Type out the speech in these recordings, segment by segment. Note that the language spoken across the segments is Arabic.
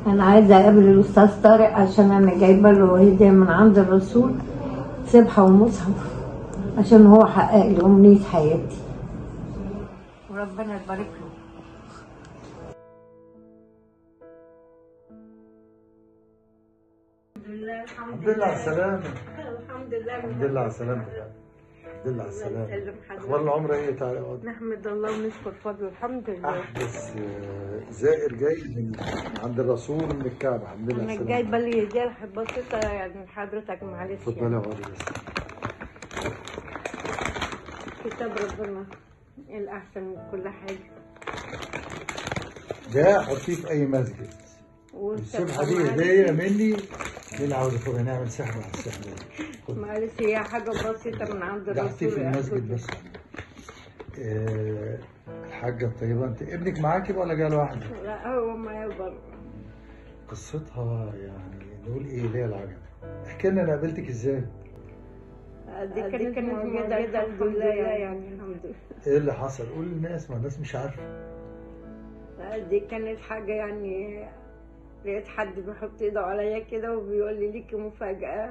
انا عايزه اقابل الاستاذ طارق عشان انا جايبه له هديه من عند الرسول، سبحه ومصحف، عشان هو حقق لي امنيه حياتي وربنا يبارك له. الحمد لله على السلامة. الحمد لله. الحمد لله على السلامة. الحمد لله على السلامة. أخبار العمرة إيه؟ تعالى اقعد. نحمد الله ونشكر فضله الحمد لله. أحدث زائر جاي من عند الرسول من الكعبة. الحمد لله على أنا السلامة. جايبة لي هدية بسيطة يعني حضرتك معلش. اتفضلي اقعدي بس. كتاب ربنا الأحسن من كل حاجة. ده حطيه في أي مسجد. السبحة دي هدية مني. مين عاوز ياخدها؟ نعمل سحب على السحبة دي. معلش هي حاجة بسيطة من عند الرسول. حطيه في المسجد بس. الحاجة الطيبة، أنت ابنك معاكي ولا جاي لوحده؟ لا هو معايا بره. قصتها يعني نقول إيه ليه العجب؟ احكي لنا أنا قابلتك إزاي؟ دي كانت موجودة الحمد لله يعني الحمد لله. إيه اللي حصل؟ قول للناس، ما الناس مش عارفة. دي كانت حاجة يعني لقيت حد بيحط ايده عليا كده وبيقول لي ليكي مفاجأة،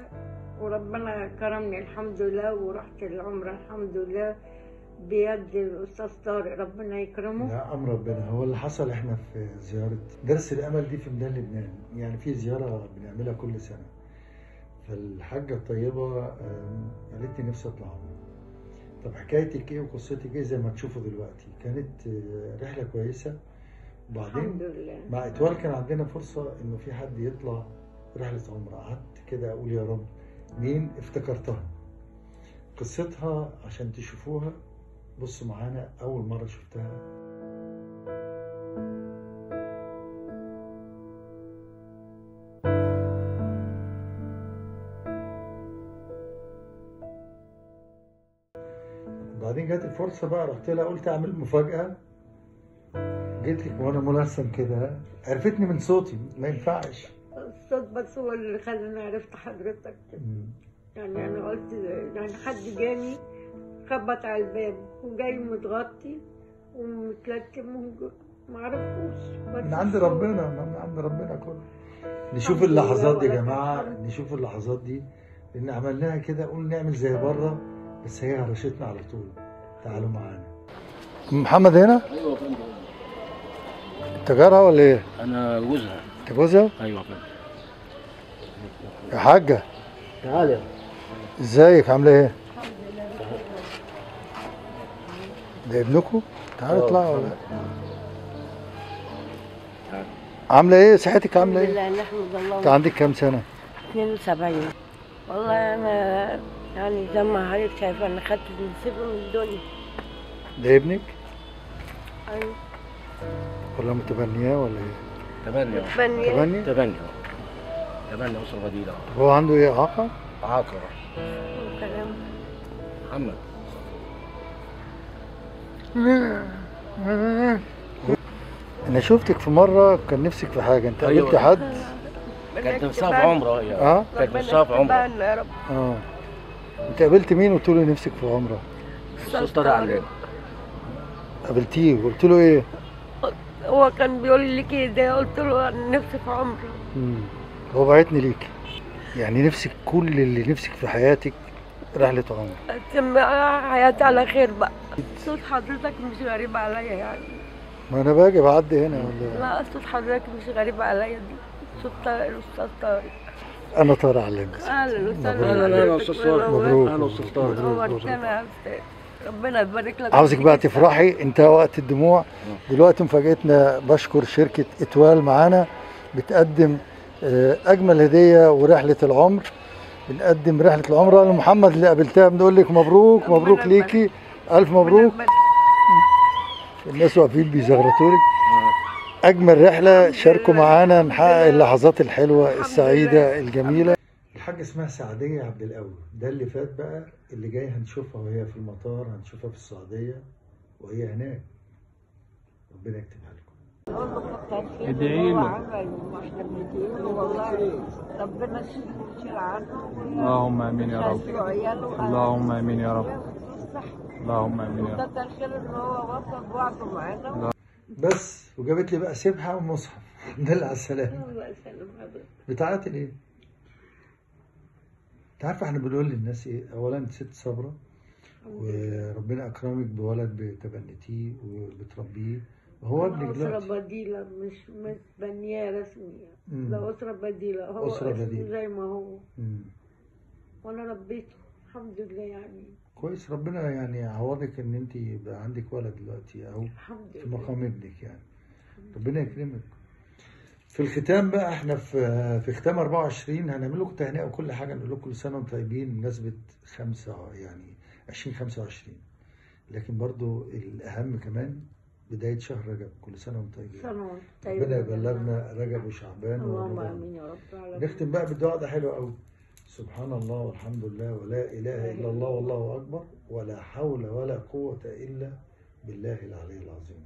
وربنا كرمني الحمد لله ورحت العمرة الحمد لله بيد الأستاذ طارق ربنا يكرمه. لا أمر ربنا. هو اللي حصل إحنا في زيارة درس الأمل دي في ميدان لبنان، يعني في زيارة بنعملها كل سنة. فالحاجة الطيبة قالت لي نفسي أطلع عمرة. طب حكايتك إيه وقصتك إيه زي ما تشوفوا دلوقتي؟ كانت رحلة كويسة. وبعدين مع إتوال كان عندنا فرصة إنه في حد يطلع رحلة عمرة. قعدت كده أقول يا رب مين؟ افتكرتها. قصتها عشان تشوفوها. بصوا معانا أول مرة شفتها. بعدين جات الفرصة بقى، رحت لها قلت أعمل مفاجأة. جيت لك وأنا ملثم كده، عرفتني من صوتي، ما ينفعش. الصوت بس هو اللي خلاني عرفت حضرتك. يعني أنا قلت يعني حد جاني خبط على الباب وجاي متغطي ومتلكم معرفوش. من عند ربنا، من عند ربنا كله. نشوف اللحظات دي يا جماعة، نشوف اللحظات دي، لأن عملناها كده قول نعمل زي بره، بس هي هرشتنا على طول. تعالوا معانا. محمد هنا؟ ايوه يا فندم. انت جارها ولا ايه؟ انا جوزها. انت جوزها؟ ايوه يا فندم. يا حاجة تعالى. ازيك عاملة ايه؟ ده ابنكم؟ تعالوا اطلعوا ولا عاملة ايه؟ صحتك عاملة ايه؟ الحمد لله نحمد الله. انت عندك كام سنة؟ 72. والله أنا يعني زي ما حضرتك شايفة أنا خدت نصيبي من الدنيا. ده ابنك؟ أيوه. ولا متبنياه ولا ايه؟ تبني. تبني؟ تبني أسرة بديلة. هو عنده ايه إعاقة؟ عاقرة. وكلام. محمد. انا شفتك في مرة كان نفسك في حاجة، انت أيوة. قابلت حد؟ كانت نفسها في عمرة هي. اه؟ كانت نفسها في عمرة. يا رب. اه. انت قابلت مين وقلت له نفسك في عمرة؟ أستاذ طارق علام. قابلتيه وقلت له ايه؟ هو كان بيقول لي كده قلت له أنا نفسي في عمرة. هو بعتني ليك، يعني نفسك كل اللي نفسك في حياتك رحلة عمرة. أتم حياتي على خير بقى. صوت حضرتك مش غريب عليا يعني. ما انا باجي بعدي هنا ولا؟ لا صوت حضرتك مش غريب عليا دي. صوت طارق الأستاذ طارق. انا طارق علام. أهلا وسهلا. أهلا أستاذ طارق. مبروك. أهلا أستاذ طارق. نورتنا يا أستاذ. ربنا يبارك لك. عاوزك بقى تفرحي، انت وقت الدموع دلوقتي مفاجأتنا. بشكر شركة إتوال معانا بتقدم أجمل هدية ورحلة العمر. بنقدم رحلة العمرة لمحمد اللي قابلتها، بنقول لك مبروك مبروك ليكي، ألف مبروك. الناس واقفين بيزغرطوا لك. أجمل رحلة، شاركوا معانا نحقق اللحظات الحلوة السعيدة الجميلة. الحاجة اسمها سعدية عبد القوي، ده اللي فات بقى، اللي جاي هنشوفها وهي في المطار، هنشوفها في السعودية وهي هناك. ربنا يكتبها لكم. ادعي له. والله ربنا يشيل عنه. اللهم امين يا رب. اللهم امين يا رب. اللهم امين يا رب. كتر خير ان هو وصل وعده معانا. بس وجابت لي بقى سبحة ومصحف. الحمد لله على السلامة. الله يسلم حضرتك. بتعيطي ليه؟ انت عارفه احنا بنقول للناس ايه؟ اولا ست صابره وربنا اكرمك بولد بتبنتيه وبتربيه وهو ابنك أسرة دلوقتي. بديلة مش بنية رسمية. ده أسرة بديلة، هو أسرة اسمه بديلة. زي ما هو مم. وأنا ربيته الحمد لله يعني. كويس، ربنا يعني يعوضك ان انت يبقى عندك ولد دلوقتي او الحمد في لله. مقام ابنك يعني. ربنا يكرمك. في الختام بقى احنا في ختام 24 هنعمل لكم تهنئه وكل حاجه، نقول لكم كل سنه وانتم طيبين بمناسبه 2025. لكن برضو الاهم كمان بدايه شهر رجب، كل سنه وانتم طيبين. سنة وأنت طيب. ربنا يبلغنا رجب وشعبان اللهم ورمضان. آمين يا رب العالمين. نختم بقى بالدعاء ده حلو قوي. سبحان الله والحمد لله ولا اله الا الله والله اكبر ولا حول ولا قوه الا بالله العلي العظيم.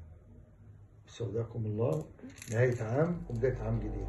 استودعكم الله. نهايه عام وبدايه عام جديد.